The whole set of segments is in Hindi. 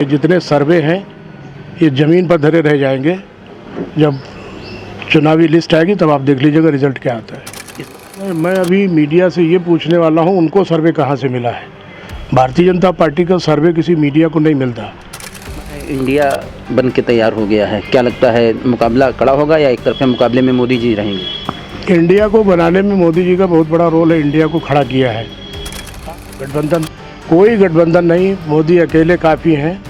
जितने सर्वे हैं ये ज़मीन पर धरे रह जाएंगे। जब चुनावी लिस्ट आएगी तब आप देख लीजिएगा रिजल्ट क्या आता है। मैं अभी मीडिया से ये पूछने वाला हूँ उनको सर्वे कहाँ से मिला है। भारतीय जनता पार्टी का सर्वे किसी मीडिया को नहीं मिलता। इंडिया बन के तैयार हो गया है, क्या लगता है मुकाबला कड़ा होगा या एक तरफा मुकाबले में मोदी जी रहेंगे? इंडिया को बनाने में मोदी जी का बहुत बड़ा रोल है। इंडिया को खड़ा किया है। गठबंधन, कोई गठबंधन नहीं, मोदी अकेले काफ़ी हैं।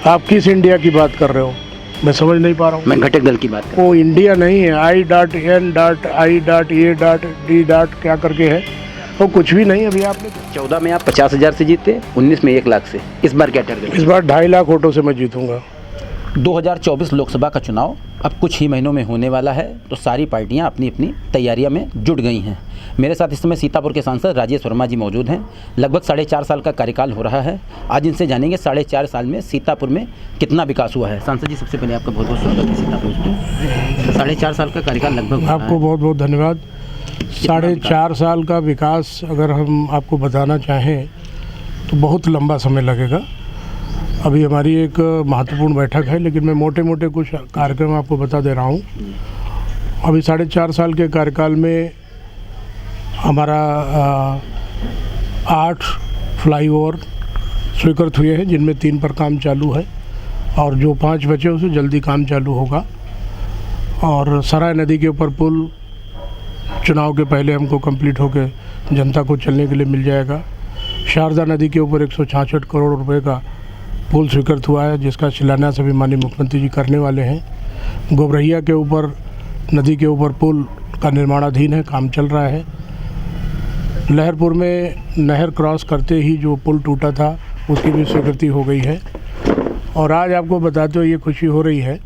आप किस इंडिया की बात कर रहे हो? मैं समझ नहीं पा रहा हूँ। मैं घटक दल की बात कर वो इंडिया नहीं है। I.N.I.A. क्या करके है वो कुछ भी नहीं। अभी आपने 14 में आप 50,000 से जीते, 19 में 1 लाख से। इस बार क्या टारगेट? इस बार 2.5 लाख वोटों से मैं जीतूंगा। 2024 लोकसभा का चुनाव अब कुछ ही महीनों में होने वाला है, तो सारी पार्टियां अपनी अपनी तैयारियों में जुट गई हैं। मेरे साथ इस समय सीतापुर के सांसद राजेश वर्मा जी मौजूद हैं। लगभग 4.5 साल का कार्यकाल हो रहा है। आज इनसे जानेंगे 4.5 साल में सीतापुर में कितना विकास हुआ है। सांसद जी, सबसे पहले आपका बहुत बहुत स्वागत है सीतापुर में। 4.5 साल का कार्यकाल लगभग आपको बहुत बहुत धन्यवाद। 4.5 साल का विकास अगर हम आपको बताना चाहें तो बहुत लंबा समय लगेगा। अभी हमारी एक महत्वपूर्ण बैठक है, लेकिन मैं मोटे मोटे कुछ कार्यक्रम आपको बता दे रहा हूँ। अभी 4.5 साल के कार्यकाल में हमारा 8 फ्लाईओवर स्वीकृत हुए हैं, जिनमें 3 पर काम चालू है और जो 5 बचे उसे जल्दी काम चालू होगा। और सराय नदी के ऊपर पुल चुनाव के पहले हमको कंप्लीट होकर जनता को चलने के लिए मिल जाएगा। शारदा नदी के ऊपर 166 करोड़ रुपए का पुल स्वीकृत हुआ है, जिसका शिलान्यास अभी माननीय मुख्यमंत्री जी करने वाले हैं। गोबरहिया के ऊपर नदी के ऊपर पुल का निर्माणाधीन है, काम चल रहा है। लहरपुर में नहर क्रॉस करते ही जो पुल टूटा था उसकी भी स्वीकृति हो गई है। और आज आपको बताते हुए ये खुशी हो रही है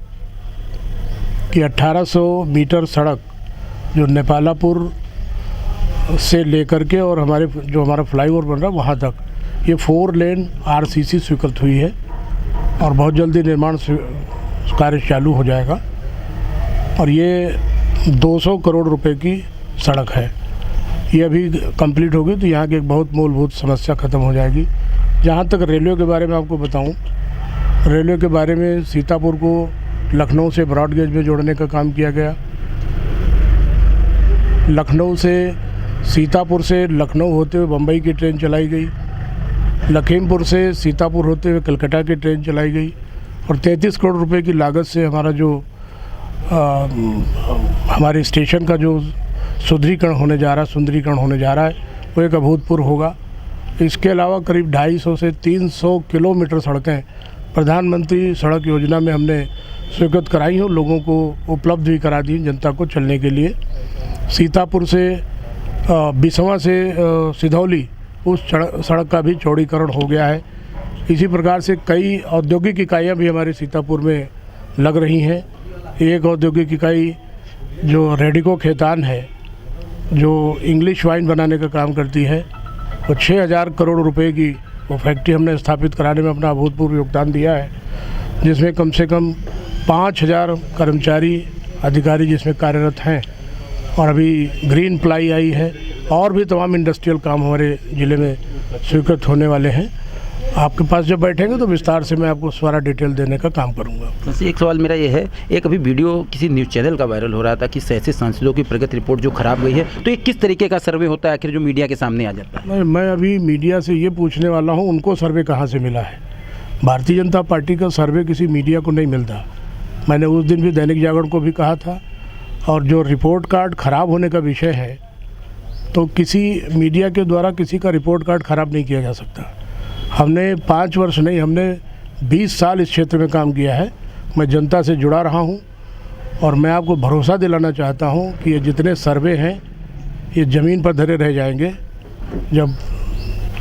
कि 1800 मीटर सड़क जो नेपालापुर से लेकर के और हमारा फ्लाईओवर बन रहा है वहाँ तक, ये 4 लेन RCC स्वीकृत हुई है और बहुत जल्दी निर्माण कार्य चालू हो जाएगा। और ये 200 करोड़ रुपए की सड़क है। ये अभी कंप्लीट होगी तो यहाँ की एक बहुत मूलभूत समस्या ख़त्म हो जाएगी। जहाँ तक रेलवे के बारे में आपको बताऊँ, रेलवे के बारे में सीतापुर को लखनऊ से ब्रॉड गेज में जोड़ने का काम किया गया। लखनऊ से सीतापुर से लखनऊ होते हुए बम्बई की ट्रेन चलाई गई। लखीमपुर से सीतापुर होते हुए कलकत्ता की ट्रेन चलाई गई। और 33 करोड़ रुपए की लागत से हमारा जो हमारे स्टेशन का जो सुंदरीकरण होने जा रहा है वो एक अभूतपूर्व होगा। इसके अलावा करीब 250 से 300 किलोमीटर सड़कें प्रधानमंत्री सड़क योजना में हमने स्वीकृत कराई हैं, लोगों को उपलब्ध भी करा दी जनता को चलने के लिए। सीतापुर से बिसवा से सिधौली उस सड़क का भी चौड़ीकरण हो गया है। इसी प्रकार से कई औद्योगिक इकाइयाँ भी हमारे सीतापुर में लग रही हैं। एक औद्योगिक इकाई जो रेडिको खेतान है, जो इंग्लिश वाइन बनाने का काम करती है, वो 6000 करोड़ रुपए की वो फैक्ट्री हमने स्थापित कराने में अपना अभूतपूर्व योगदान दिया है, जिसमें कम से कम 5000 कर्मचारी अधिकारी जिसमें कार्यरत हैं। और अभी ग्रीन प्लाई आई है और भी तमाम इंडस्ट्रियल काम हमारे ज़िले में स्वीकृत होने वाले हैं। आपके पास जब बैठेंगे तो विस्तार से मैं आपको सारा डिटेल देने का काम करूंगा। बस एक सवाल मेरा ये है, एक अभी वीडियो किसी न्यूज़ चैनल का वायरल हो रहा था कि 87 सांसदों की प्रगति रिपोर्ट जो खराब गई है, तो ये किस तरीके का सर्वे होता है आखिर जो मीडिया के सामने आ जाता है? मैं अभी मीडिया से ये पूछने वाला हूँ उनको सर्वे कहाँ से मिला है। भारतीय जनता पार्टी का सर्वे किसी मीडिया को नहीं मिलता। मैंने उस दिन भी दैनिक जागरण को भी कहा था। और जो रिपोर्ट कार्ड ख़राब होने का विषय है, तो किसी मीडिया के द्वारा किसी का रिपोर्ट कार्ड ख़राब नहीं किया जा सकता। हमने 5 वर्ष नहीं, हमने 20 साल इस क्षेत्र में काम किया है। मैं जनता से जुड़ा रहा हूँ और मैं आपको भरोसा दिलाना चाहता हूँ कि ये जितने सर्वे हैं ये ज़मीन पर धरे रह जाएंगे। जब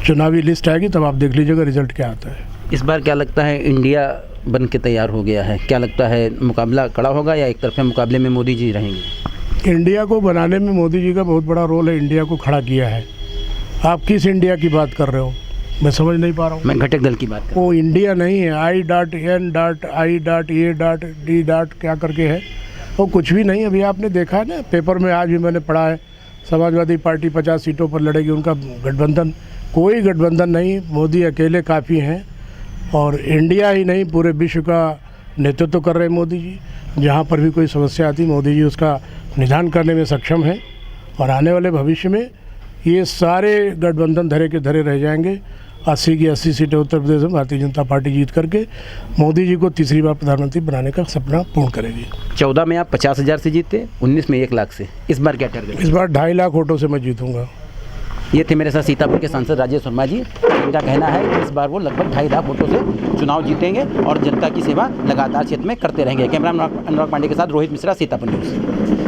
चुनावी लिस्ट आएगी तब आप देख लीजिएगा रिजल्ट क्या आता है। इस बार क्या लगता है इंडिया बन के तैयार हो गया है, क्या लगता है मुकाबला कड़ा होगा या एक तरफा मुकाबले में मोदी जी रहेंगे? इंडिया को बनाने में मोदी जी का बहुत बड़ा रोल है। इंडिया को खड़ा किया है। आप किस इंडिया की बात कर रहे हो? मैं समझ नहीं पा रहा हूँ। मैं घटक दल की बात कर रहा हूँ। वो इंडिया नहीं है। I.N.I.A. क्या करके है वो कुछ भी नहीं। अभी आपने देखा है ना, पेपर में आज भी मैंने पढ़ा है, समाजवादी पार्टी 50 सीटों पर लड़ेगी। उनका गठबंधन, कोई गठबंधन नहीं, मोदी अकेले काफ़ी हैं। और इंडिया ही नहीं पूरे विश्व का नेतृत्व कर रहे मोदी जी। जहाँ पर भी कोई समस्या आती मोदी जी उसका निदान करने में सक्षम है। और आने वाले भविष्य में ये सारे गठबंधन धरे के धरे रह जाएंगे। 80 की 80 सीटें उत्तर प्रदेश में भारतीय जनता पार्टी जीत करके मोदी जी को तीसरी बार प्रधानमंत्री बनाने का सपना पूर्ण करेगी। 14 में आप 50,000 से जीते, 19 में 1 लाख से, इस बार क्या टारगेट? इस बार 2.5 लाख वोटों से मैं जीतूंगा। ये थे मेरे साथ सीतापुर के सांसद राजेश वर्मा जी। इनका कहना है कि इस बार वो लगभग 2.5 लाख वोटों से चुनाव जीतेंगे और जनता की सेवा लगातार क्षेत्र में करते रहेंगे। कैमरामैन अनुराग पांडे के साथ रोहित मिश्रा, सीतापुर न्यूज़।